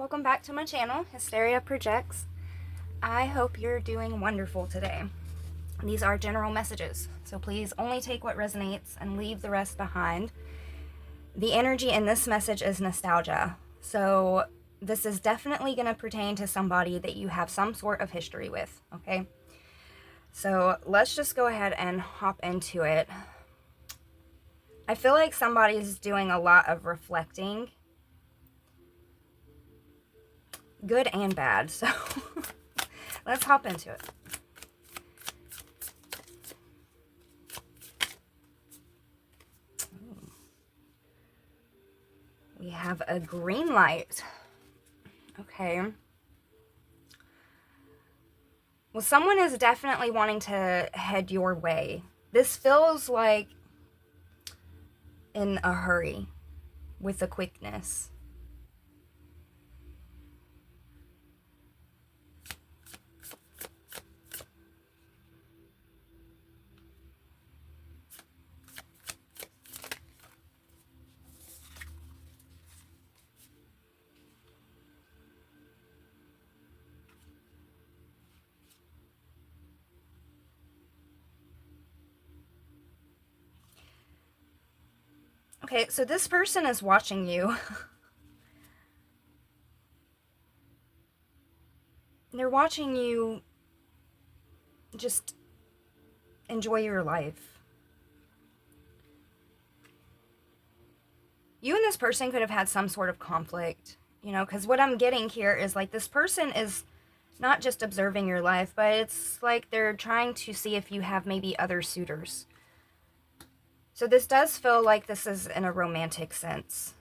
welcome back to my channel, Hysteria Projects. I hope you're doing wonderful today. These are general messages, so please only take what resonates and leave the rest behind. The energy in this message is nostalgia, so this is definitely going to pertain to somebody that you have some sort of history with, okay? So let's just go ahead and hop into it. I feel like somebody's doing a lot of reflecting, good and bad, so let's hop into it. We have a green light. Okay. Well, someone is definitely wanting to head your way. This feels like in a hurry, with a quickness. Okay, so this person is watching you. They're watching you just enjoy your life. You and this person could have had some sort of conflict, you know, because what I'm getting here is like this person is not just observing your life, but it's like they're trying to see if you have maybe other suitors. So this does feel like this is in a romantic sense.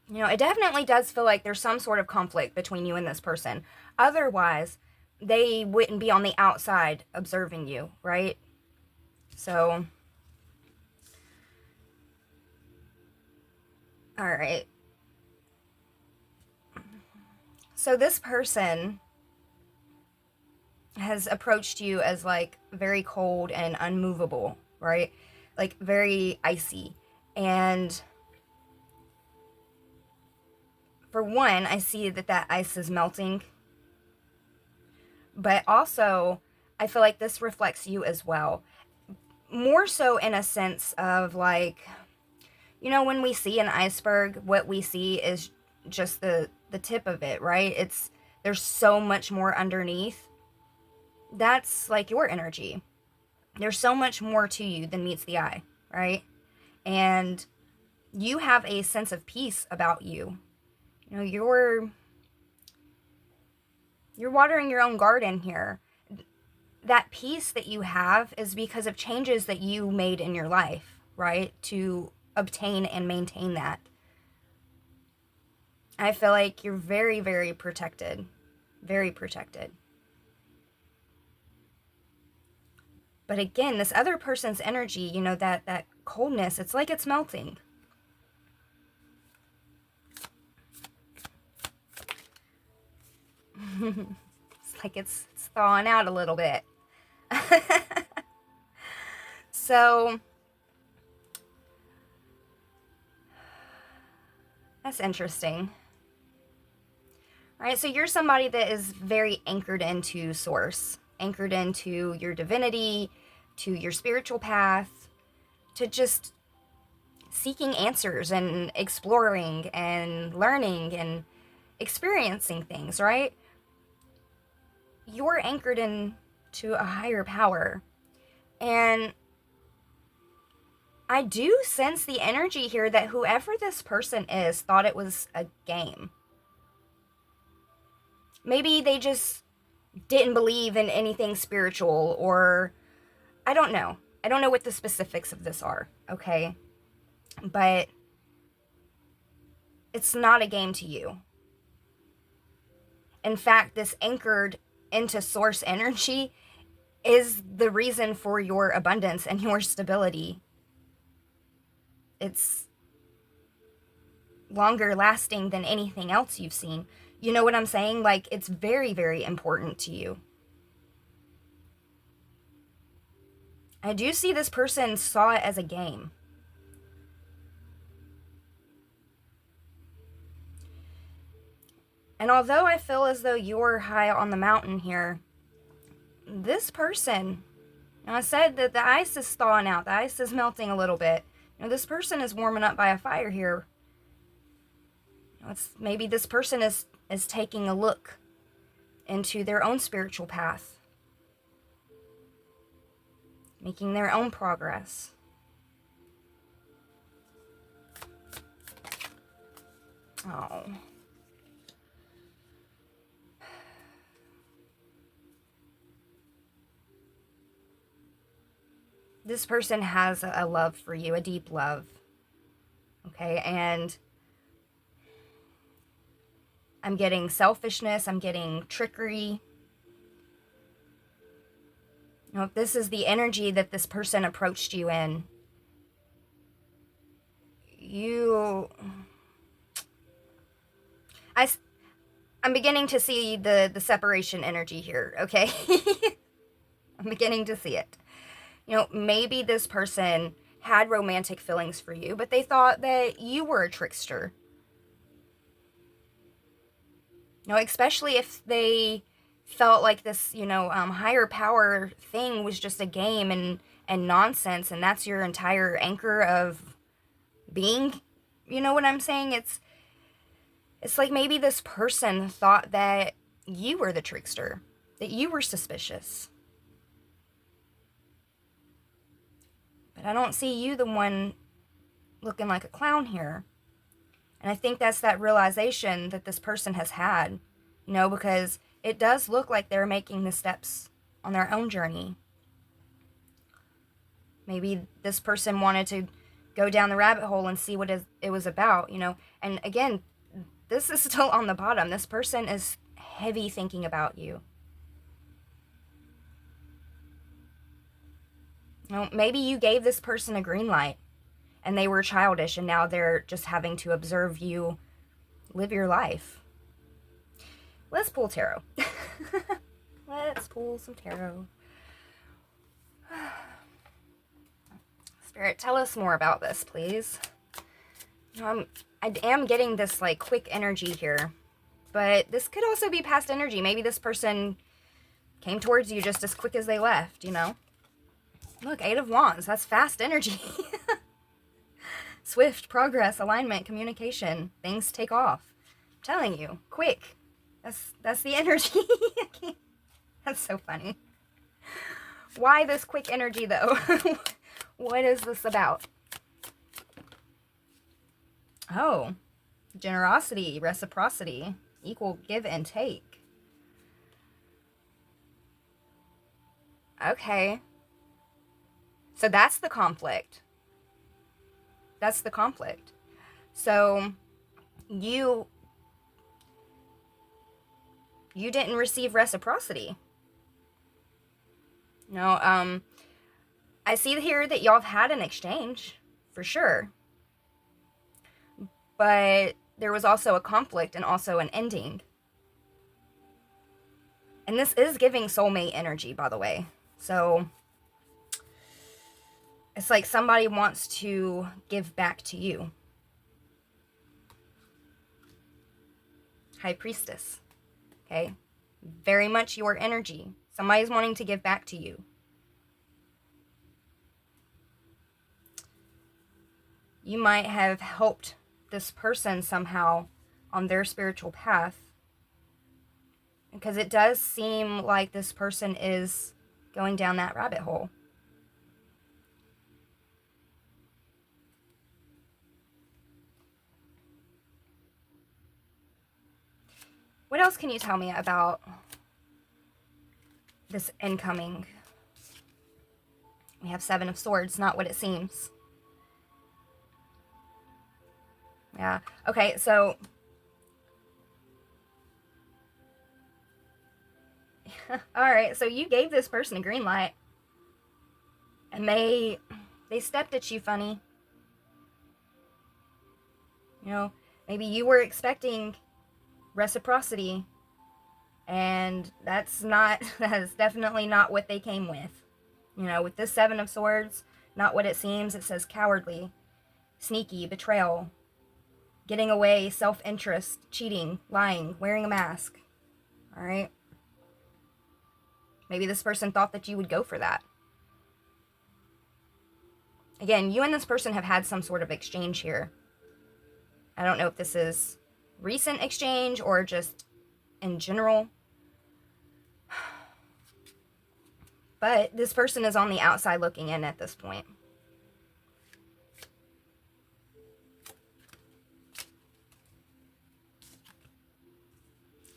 You know, it definitely does feel like there's some sort of conflict between you and this person. Otherwise, they wouldn't be on the outside observing you, right? So, all right. So this person has approached you as like very cold and unmovable, right? Like very icy. And for one, I see that ice is melting. But also, I feel like this reflects you as well. More so in a sense of like, you know, when we see an iceberg, what we see is just the tip of it, right? There's so much more underneath. That's like your energy. There's so much more to you than meets the eye, right? And you have a sense of peace about you. You know, you're watering your own garden here. That peace that you have is because of changes that you made in your life, right? To obtain and maintain that. I feel like you're very, very protected. Very protected. But again, this other person's energy, you know, that coldness, it's like it's melting. It's like it's thawing out a little bit. So, that's interesting. All right, so you're somebody that is very anchored into source, anchored into your divinity, to your spiritual path, to just seeking answers and exploring and learning and experiencing things, right? You're anchored into a higher power. And I do sense the energy here that whoever this person is thought it was a game. Maybe they just didn't believe in anything spiritual, or I don't know. I don't know what the specifics of this are, okay? But it's not a game to you. In fact, this anchored into source energy is the reason for your abundance and your stability. It's longer lasting than anything else you've seen. You know what I'm saying? Like, it's very, very important to you. I do see this person saw it as a game. And although I feel as though you're high on the mountain here, this person, I said that the ice is thawing out, the ice is melting a little bit. This person is warming up by a fire here. Maybe this person is taking a look into their own spiritual path, making their own progress. Oh. This person has a love for you, a deep love. Okay, and I'm getting selfishness, I'm getting trickery. If this is the energy that this person approached you in, I'm beginning to see the separation energy here, okay? I'm beginning to see it. Maybe this person had romantic feelings for you, but they thought that you were a trickster. Especially if they felt like this, higher power thing was just a game and nonsense, and that's your entire anchor of being. You know what I'm saying? It's like maybe this person thought that you were the trickster, that you were suspicious. But I don't see you the one looking like a clown here. And I think that's that realization that this person has had, because it does look like they're making the steps on their own journey. Maybe this person wanted to go down the rabbit hole and see what it was about, And again, this is still on the bottom. This person is heavy thinking about you. Maybe you gave this person a green light and they were childish and now they're just having to observe you live your life. Let's pull tarot. Let's pull some tarot. Spirit, tell us more about this, please. I am getting this quick energy here, but this could also be past energy. Maybe this person came towards you just as quick as they left, Look, 8 of Wands, that's fast energy. Swift, progress, alignment, communication. Things take off. I'm telling you, quick. That's the energy. That's so funny. Why this quick energy, though? What is this about? Oh, generosity, reciprocity, equal give and take. Okay. So that's the conflict. That's the conflict. So you didn't receive reciprocity. No, I see here that y'all have had an exchange, for sure. But there was also a conflict and also an ending. And this is giving soulmate energy, by the way. So it's like somebody wants to give back to you. High Priestess. Okay? Very much your energy. Somebody's wanting to give back to you. You might have helped this person somehow on their spiritual path. Because it does seem like this person is going down that rabbit hole. What else can you tell me about this incoming? We have 7 of Swords, not what it seems. Yeah. Okay, so alright, so you gave this person a green light. And they stepped at you funny. Maybe you were expecting reciprocity, and that is definitely not what they came with. You know, with this Seven of Swords, not what it seems, it says cowardly, sneaky, betrayal, getting away, self-interest, cheating, lying, wearing a mask. All right? Maybe this person thought that you would go for that. Again, you and this person have had some sort of exchange here. I don't know if this is recent exchange or just in general. But this person is on the outside looking in at this point.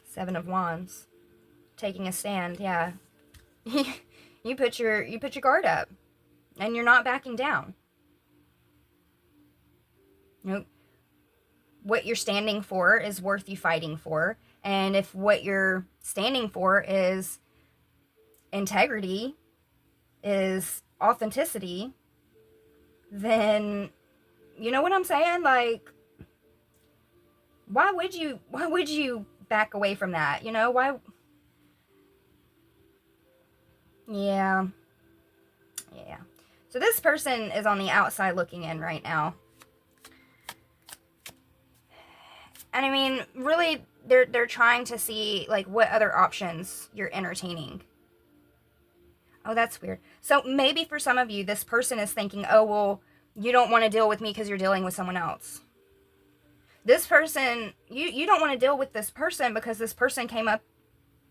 Seven of Wands. Taking a stand, yeah. you put your guard up. And you're not backing down. You know, what you're standing for is worth you fighting for. And if what you're standing for is integrity, is authenticity, then you know what I'm saying? Like, why would you back away from that? You know, why? Yeah. So this person is on the outside looking in right now. And I mean, really, they're trying to see, like, what other options you're entertaining. Oh, that's weird. So maybe for some of you, this person is thinking, oh, well, you don't want to deal with me because you're dealing with someone else. This person, you don't want to deal with this person because this person came up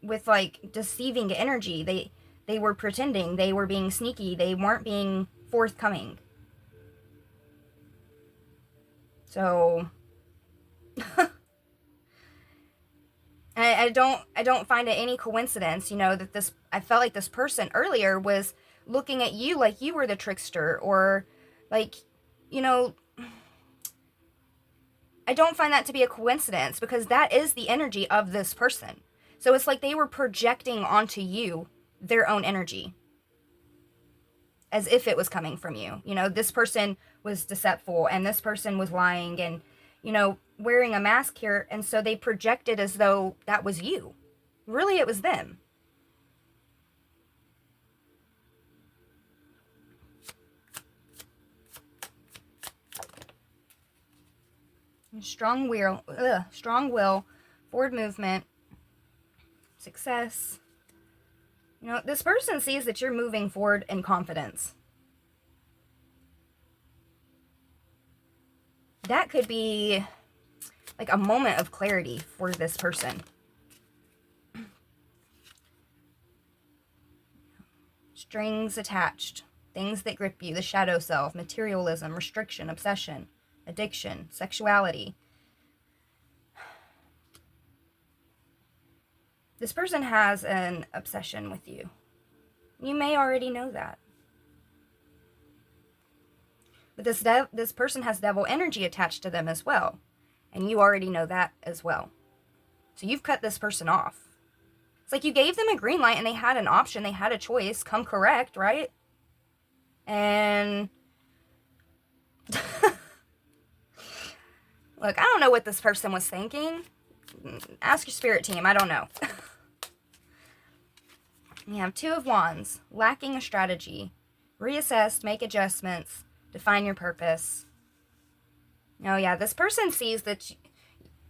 with, like, deceiving energy. They were pretending. They were being sneaky. They weren't being forthcoming. So I don't find it any coincidence, you know, that I felt like this person earlier was looking at you like you were the trickster, or like, you know, I don't find that to be a coincidence, because that is the energy of this person. So it's like they were projecting onto you their own energy as if it was coming from you. You know, this person was deceitful and this person was lying and, you know, wearing a mask here. And so they projected as though that was you. Really, it was them. Strong will, forward movement, success. You know, this person sees that you're moving forward in confidence. That could be like a moment of clarity for this person. Strings attached, things that grip you, the shadow self, materialism, restriction, obsession, addiction, sexuality. This person has an obsession with you. You may already know that. But this person has devil energy attached to them as well. And you already know that as well. So you've cut this person off. It's like you gave them a green light and they had an option, they had a choice, come correct, right? And look, I don't know what this person was thinking. Ask your spirit team, I don't know. You have Two of Wands, lacking a strategy. Reassess, make adjustments, define your purpose. Oh yeah, this person sees that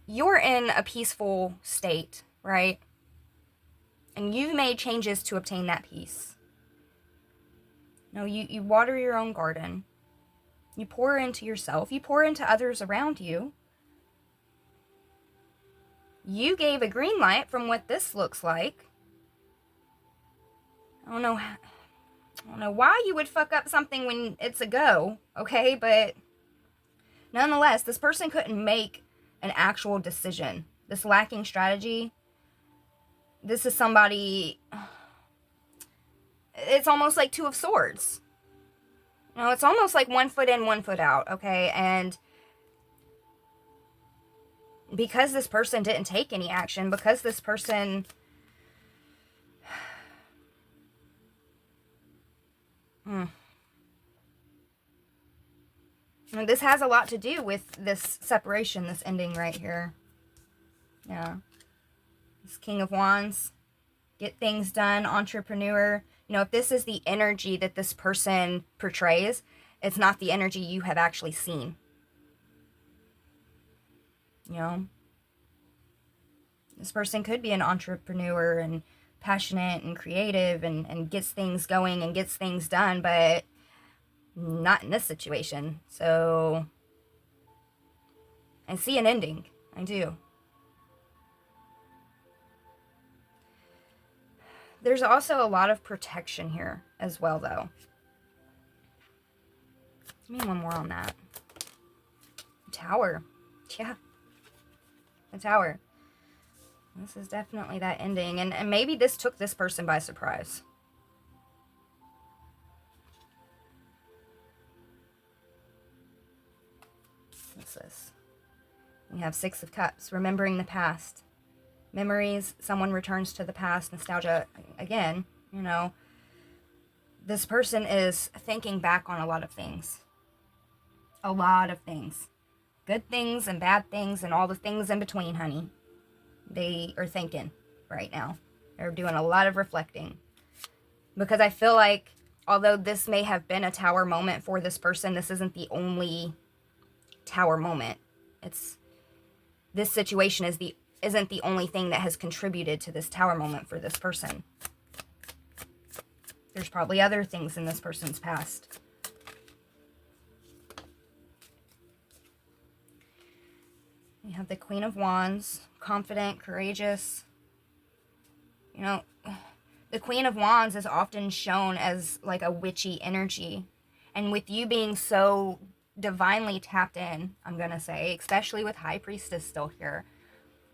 you're in a peaceful state, right? And you've made changes to obtain that peace. No, you water your own garden. You pour into yourself. You pour into others around you. You gave a green light from what this looks like. I don't know why you would fuck up something when it's a go, okay? But nonetheless, this person couldn't make an actual decision. This lacking strategy, this is somebody, it's almost like Two of Swords. You know, it's almost like 1 foot in, 1 foot out, okay? And because this person didn't take any action, because this person and this has a lot to do with this separation, this ending right here. Yeah. This King of Wands. get things done, entrepreneur. You know, if this is the energy that this person portrays, it's not the energy you have actually seen. You know, this person could be an entrepreneur and passionate and creative and gets things going and gets things done, but not in this situation. So I see an ending. I do. There's also a lot of protection here as well, though. Give me one more on that. Tower. Yeah. The Tower. This is definitely that ending. And maybe this took this person by surprise. What's this? We have Six of Cups. Remembering the past. Memories. Someone returns to the past. Nostalgia. Again, you know. This person is thinking back on a lot of things. A lot of things. Good things and bad things and all the things in between, honey. They are thinking right now. They're doing a lot of reflecting. Because I feel like, although this may have been a Tower moment for this person, this isn't the only Tower moment. This situation isn't the only thing that has contributed to this Tower moment for this person. There's probably other things in this person's past. We have the Queen of Wands, confident, courageous. You know, the Queen of Wands is often shown as like a witchy energy. And with you being so divinely tapped in, I'm going to say, especially with High Priestess still here,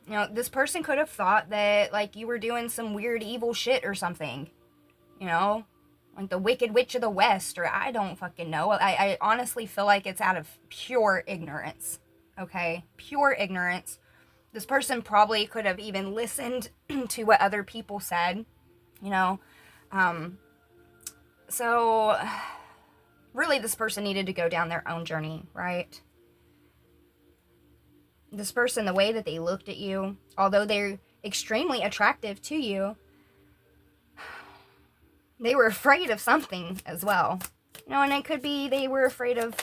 you know, this person could have thought that like you were doing some weird evil shit or something. You know, like the Wicked Witch of the West, or I don't fucking know. I honestly feel like it's out of pure ignorance. Okay, pure ignorance. This person probably could have even listened to what other people said, you know. So, really, this person needed to go down their own journey, right? This person, the way that they looked at you, although they're extremely attractive to you, they were afraid of something as well. You know, and it could be they were afraid of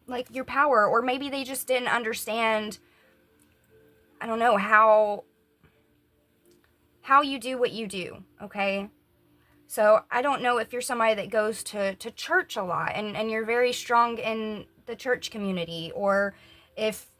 like your power, or maybe they just didn't understand, I don't know, how you do what you do, okay? So I don't know if you're somebody that goes to church a lot and you're very strong in the church community, or if,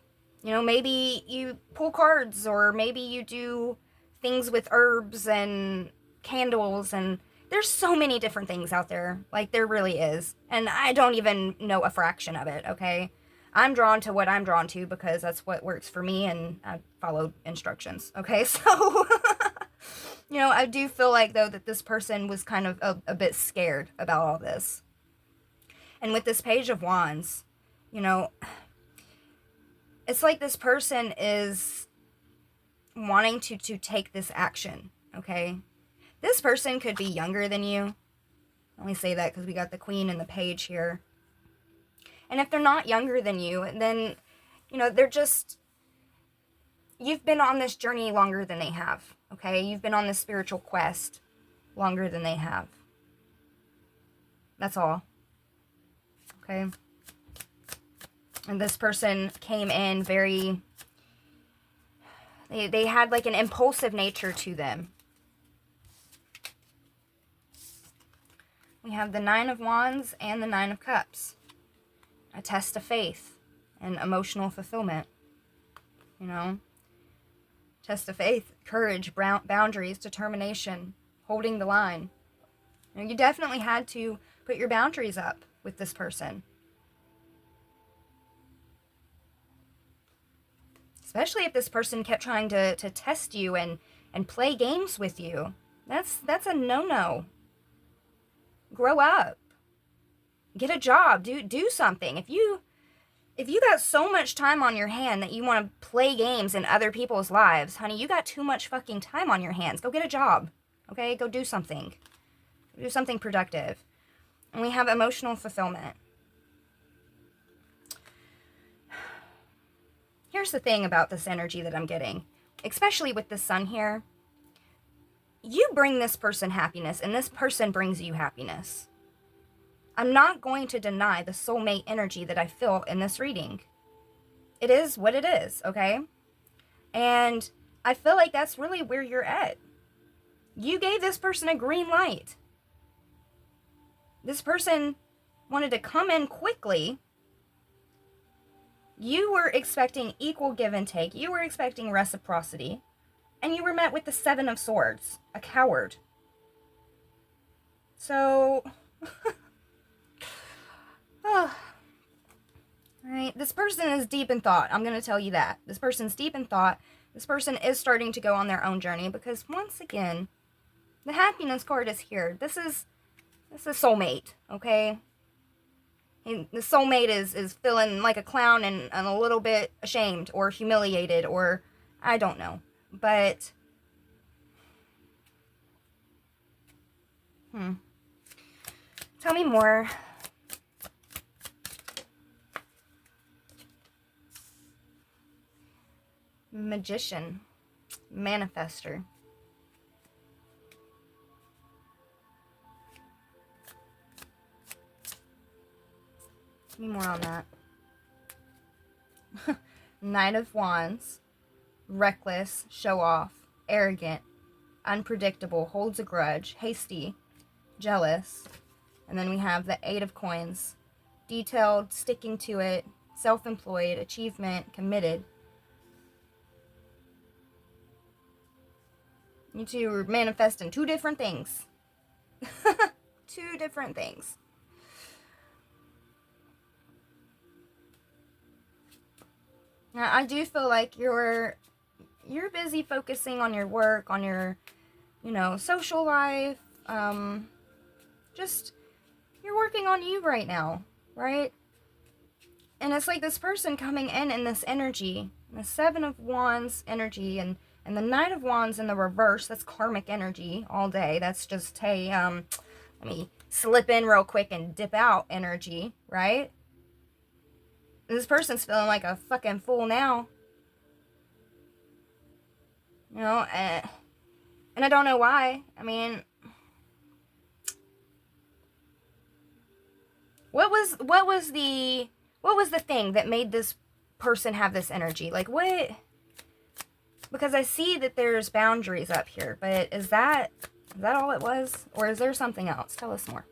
you know, maybe you pull cards, or maybe you do things with herbs and candles, and there's so many different things out there. Like, there really is. And I don't even know a fraction of it, okay? I'm drawn to what I'm drawn to because that's what works for me, and I follow instructions, okay? So, you know, I do feel like, though, that this person was kind of a bit scared about all this. And with this Page of Wands, you know, it's like this person is wanting to take this action, okay? This person could be younger than you. I only say that because we got the Queen and the Page here. And if they're not younger than you, then, you know, they're just, you've been on this journey longer than they have, okay? You've been on this spiritual quest longer than they have. That's all. Okay? And this person came in very, they had like an impulsive nature to them. We have the Nine of Wands and the Nine of Cups. A test of faith and emotional fulfillment. You know? Test of faith, courage, boundaries, determination, holding the line. You know, you definitely had to put your boundaries up with this person. Especially if this person kept trying to test you and play games with you. That's a no-no. Grow up. Get a job. Do something. If you got so much time on your hand that you want to play games in other people's lives, honey, you got too much fucking time on your hands. Go get a job. Okay? Go do something. Do something productive. And we have emotional fulfillment. Here's the thing about this energy that I'm getting, especially with the Sun here. you bring this person happiness, and this person brings you happiness. I'm not going to deny the soulmate energy that I feel in this reading. It is what it is, okay? And I feel like that's really where you're at. You gave this person a green light. This person wanted to come in quickly. You were expecting equal give and take. You were expecting reciprocity. And you were met with the 7 of Swords. A coward. So... oh. Right? This person is deep in thought. I'm going to tell you that. This person's deep in thought. This person is starting to go on their own journey because, once again, the happiness card is here. This is soulmate, okay? The soulmate is feeling like a clown and a little bit ashamed or humiliated or I don't know. But, tell me more. Magician. Manifester. Give me more on that. Knight of Wands. Reckless, show off, arrogant, unpredictable, holds a grudge, hasty, jealous. And then we have the 8 of Coins. Detailed, sticking to it, self-employed, achievement, committed. You two are manifesting 2 different things. 2 different things. Now, I do feel like you're busy focusing on your work, on your, social life. Just, you're working on you right now, right? And it's like this person coming in this energy, the 7 of Wands energy, and the Knight of Wands in the reverse. That's karmic energy all day. That's just, hey, let me slip in real quick and dip out energy, right? This person's feeling like a fucking fool now. And I don't know why. I mean, what was the thing that made this person have this energy? Like, what? Because I see that there's boundaries up here, but is that all it was? Or is there something else? Tell us more.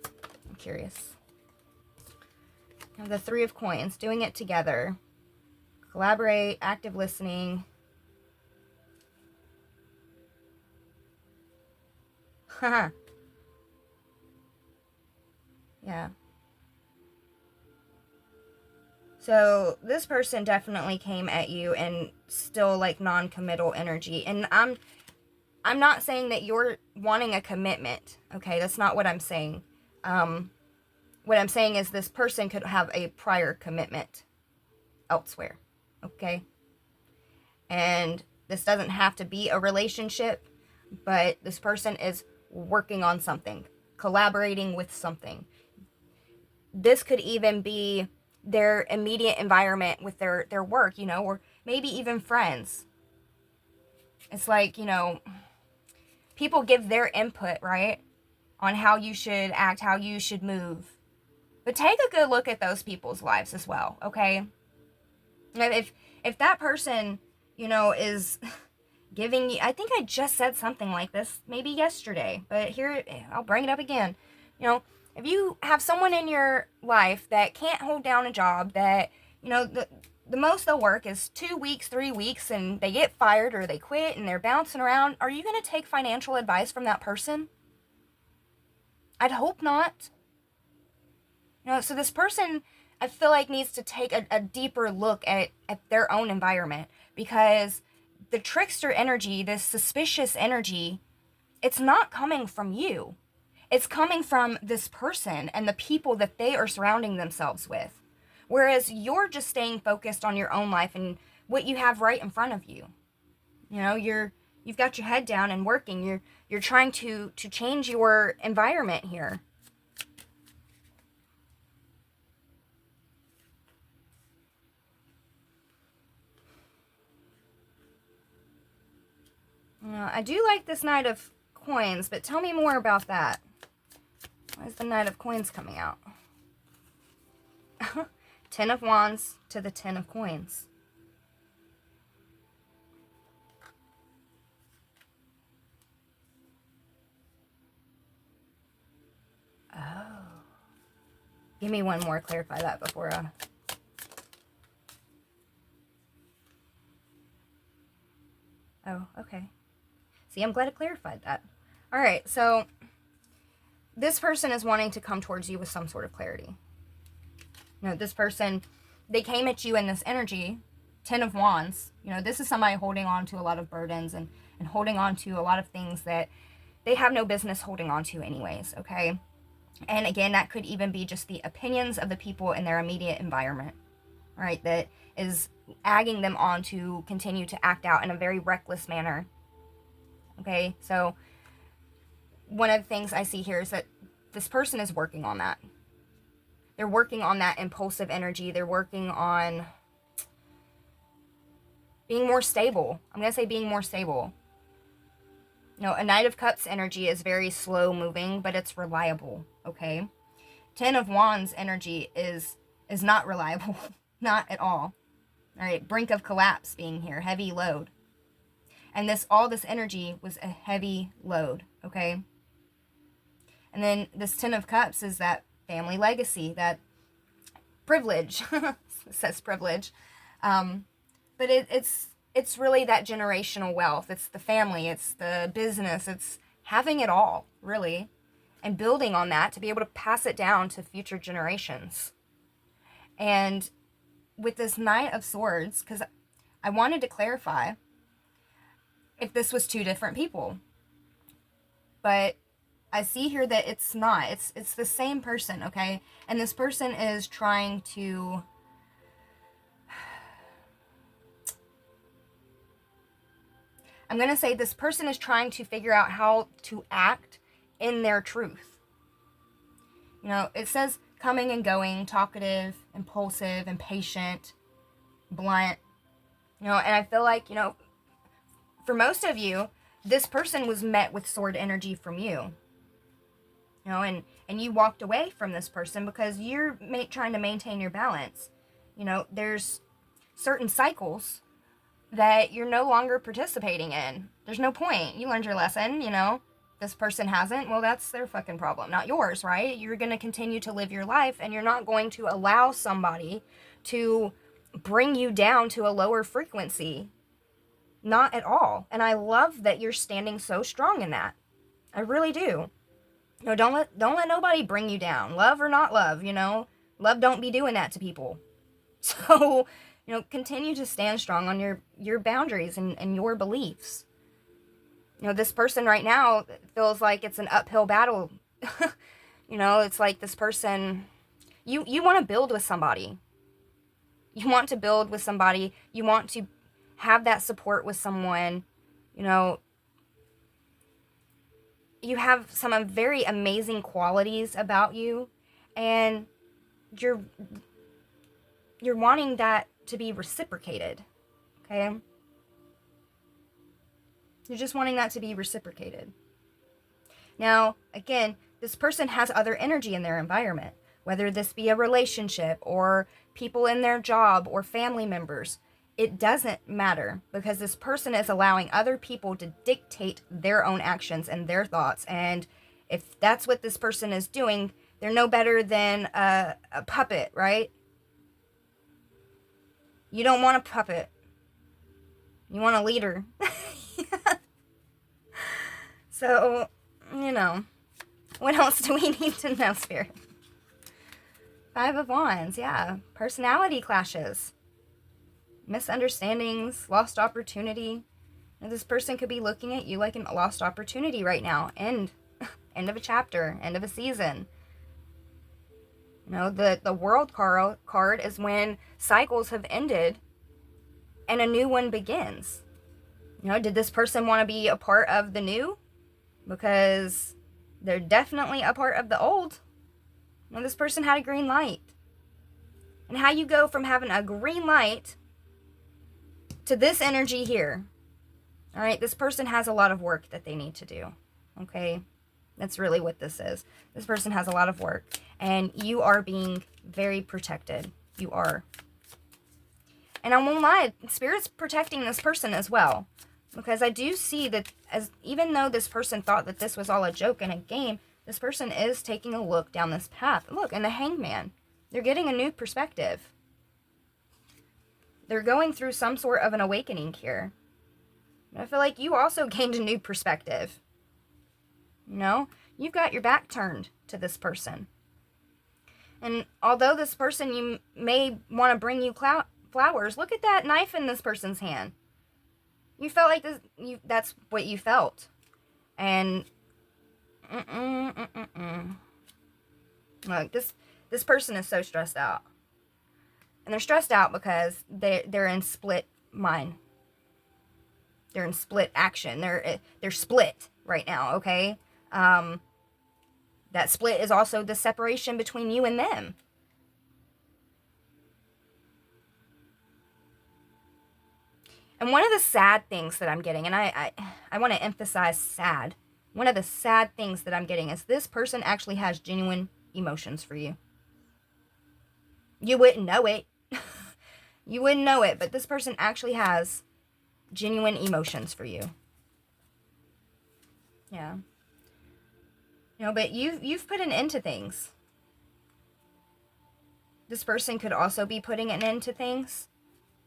I'm curious. The 3 of Coins, doing it together. Collaborate, active listening. Haha. Yeah. So this person definitely came at you and still like non-committal energy. And I'm not saying that you're wanting a commitment. Okay, that's not what I'm saying. What I'm saying is this person could have a prior commitment elsewhere. Okay? And this doesn't have to be a relationship, but this person is working on something, collaborating with something. This could even be their immediate environment with their work, or maybe even friends. It's like, people give their input, right, on how you should act, how you should move. But take a good look at those people's lives as well, okay? If that person, is giving you, I think I just said something like this maybe yesterday, but here, I'll bring it up again. If you have someone in your life that can't hold down a job, that, the most they'll work is 2 weeks, 3 weeks, and they get fired or they quit and they're bouncing around, are you going to take financial advice from that person? I'd hope not. So this person, I feel like, needs to take a deeper look at their own environment, because the trickster energy, this suspicious energy, it's not coming from you. It's coming from this person and the people that they are surrounding themselves with. Whereas you're just staying focused on your own life and what you have right in front of you. You've got your head down and working. You're trying to change your environment here. I do like this Knight of Coins, but tell me more about that. Why is the Knight of Coins coming out? 10 of Wands to the 10 of Coins. Oh. Give me one more, clarify that before Oh, okay. See, I'm glad I clarified that. All right, so this person is wanting to come towards you with some sort of clarity. You know, this person, they came at you in this energy, 10 of Wands. You know, this is somebody holding on to a lot of burdens and holding on to a lot of things that they have no business holding on to anyways, okay? And again, that could even be just the opinions of the people in their immediate environment, right? That is egging them on to continue to act out in a very reckless manner. Okay, so one of the things I see here is that this person is working on that. They're working on that impulsive energy. They're working on being more stable. I'm going to say being more stable. You know, a Knight of Cups energy is very slow moving, but it's reliable, okay? 10 of Wands energy is not reliable. Not at all. All right, brink of collapse being here, heavy load. And all this energy was a heavy load, okay? And then this 10 of Cups is that family legacy, that privilege. It says privilege. But it's really that generational wealth. It's the family, it's the business, it's having it all, really. And building on that to be able to pass it down to future generations. And with this Knight of Swords, because I wanted to clarify if this was two different people. But I see here that it's not. It's the same person, okay? And this person is trying to... I'm going to say this person is trying to figure out how to act in their truth. You know, it says coming and going, talkative, impulsive, impatient, blunt. You know, and I feel like, you know, for most of you, this person was met with sword energy from you. You know, and you walked away from this person because you're trying to maintain your balance. You know, there's certain cycles that you're no longer participating in. There's no point. You learned your lesson, you know. This person hasn't. Well, that's their fucking problem, not yours, right? You're going to continue to live your life, and you're not going to allow somebody to bring you down to a lower frequency. Not at all. And I love that you're standing so strong in that. I really do. You know, don't let nobody bring you down. Love or not love, you know. Love don't be doing that to people. So, you know, continue to stand strong on your boundaries and your beliefs. You know, this person right now feels like it's an uphill battle. You know, it's like this person, you want to build with somebody. You want to build with somebody. You want to have that support with someone. You know, you have some very amazing qualities about you, and you're wanting that to be reciprocated, okay? You're just wanting that to be reciprocated. Now, again, this person has other energy in their environment, whether this be a relationship or people in their job or family members. It doesn't matter, because this person is allowing other people to dictate their own actions and their thoughts. And if that's what this person is doing, they're no better than a puppet, right? You don't want a puppet. You want a leader. So, you know, what else do we need to know, Spirit? 5 of Wands, yeah. Personality clashes. Misunderstandings, lost opportunity. And this person could be looking at you like a lost opportunity right now. End of a chapter, end of a season. You know, the World card is when cycles have ended and a new one begins. You know, did this person want to be a part of the new? Because they're definitely a part of the old. You know, this person had a green light. And how you go from having a green light to this energy here. All right, this person has a lot of work that they need to do. okay? That's really what this is. This person has a lot of work, and you are being very protected. You are. And I won't lie, Spirit's protecting this person as well. Because I do see that, as even though this person thought that this was all a joke and a game, this person is taking a look down this path. Look, and the Hangman. They're getting a new perspective. They're going through some sort of an awakening here. And I feel like you also gained a new perspective. You know? You've got your back turned to this person. And although this person, you may want to bring you flowers, look at that knife in this person's hand. You felt like this. That's what you felt. And look, this person is so stressed out. And they're stressed out because they're in split mind. They're in split action. They're split right now, okay? That split is also the separation between you and them. And one of the sad things that I'm getting, and I want to emphasize sad. One of the sad things that I'm getting is this person actually has genuine emotions for you. You wouldn't know it. You wouldn't know it, but this person actually has genuine emotions for you. Yeah. You know, but you've put an end to things. This person could also be putting an end to things.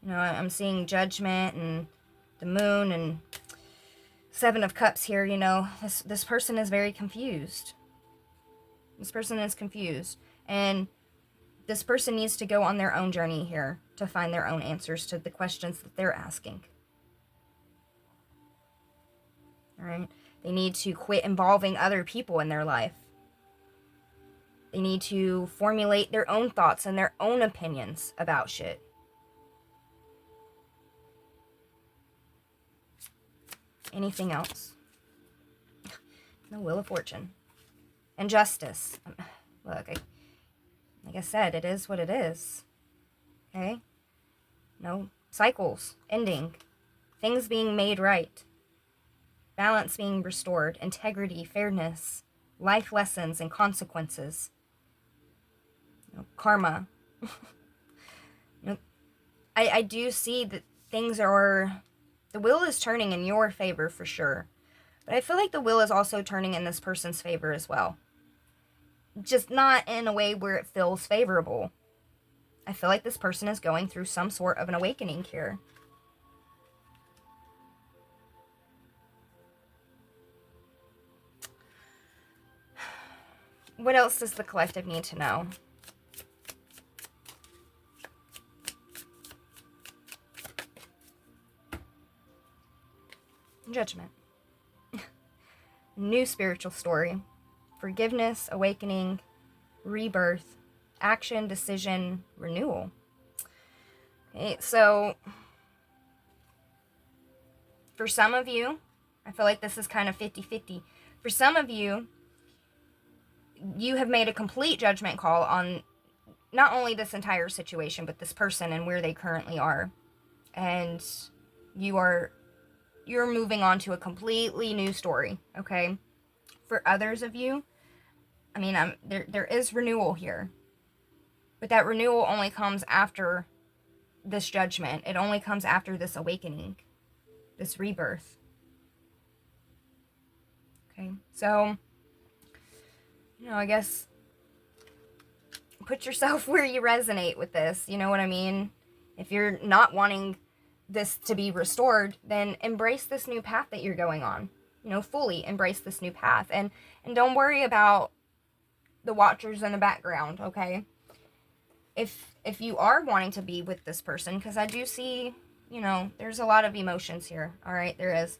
You know, I'm seeing Judgment and the Moon and Seven of Cups here. You know, this person is very confused. This person is confused. And this person needs to go on their own journey here to find their own answers to the questions that they're asking. All right? They need to quit involving other people in their life. They need to formulate their own thoughts and their own opinions about shit. Anything else? No Wheel of Fortune. And Justice. Look, like I said, it is what it is. Okay? No cycles ending. Things being made right. Balance being restored. Integrity, fairness. Life lessons and consequences. Karma. I do see that things are... The wheel is turning in your favor for sure. But I feel like the wheel is also turning in this person's favor as well. Just not in a way where it feels favorable. I feel like this person is going through some sort of an awakening here. What else does the collective need to know? Judgment. New spiritual story. Forgiveness, awakening, rebirth, action, decision, renewal. Okay, so for some of you, I feel like this is kind of 50-50. For some of you, you have made a complete judgment call on not only this entire situation, but this person and where they currently are. And you're moving on to a completely new story, okay? For others of you, I mean, there is renewal here. But that renewal only comes after this judgment. It only comes after this awakening, this rebirth. Okay, so, I guess put yourself where you resonate with this, you know what I mean? If you're not wanting this to be restored, then embrace this new path that you're going on. Fully embrace this new path. And don't worry about the watchers in the background, okay? If you are wanting to be with this person, because I do see, there's a lot of emotions here, all right? There is.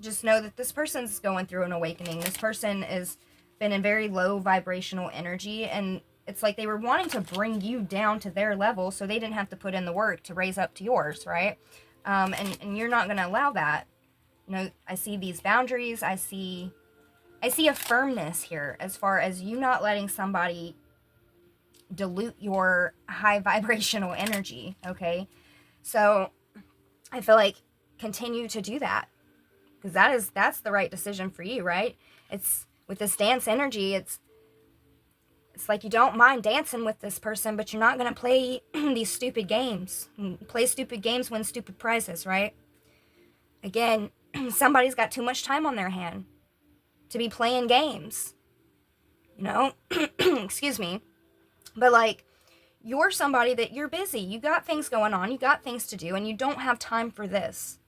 Just know that this person's going through an awakening. This person has been in very low vibrational energy, and it's like they were wanting to bring you down to their level so they didn't have to put in the work to raise up to yours, right? And you're not going to allow that. I see these boundaries. I see a firmness here as far as you not letting somebody dilute your high vibrational energy, okay? So I feel like continue to do that. Because that's the right decision for you, right? It's with this dance energy, it's like you don't mind dancing with this person, but you're not going to play these stupid games. Play stupid games, win stupid prizes, right? Again, somebody's got too much time on their hand to be playing games. You know? Excuse me. But like, you're somebody that you're busy. You got things going on. You got things to do, and you don't have time for this.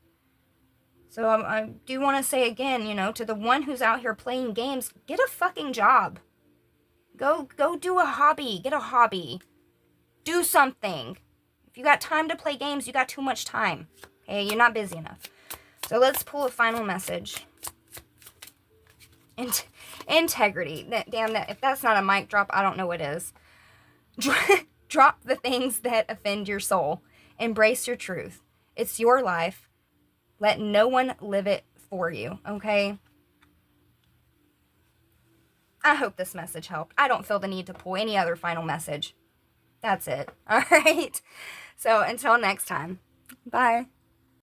So I do want to say again, you know, to the one who's out here playing games, get a fucking job. Go do a hobby. Get a hobby. Do something. If you got time to play games, you got too much time. Okay, you're not busy enough. So let's pull a final message. Integrity. Damn, that if that's not a mic drop, I don't know what is. Drop the things that offend your soul. Embrace your truth. It's your life. Let no one live it for you, okay? I hope this message helped. I don't feel the need to pull any other final message. That's it. All right? So until next time. Bye.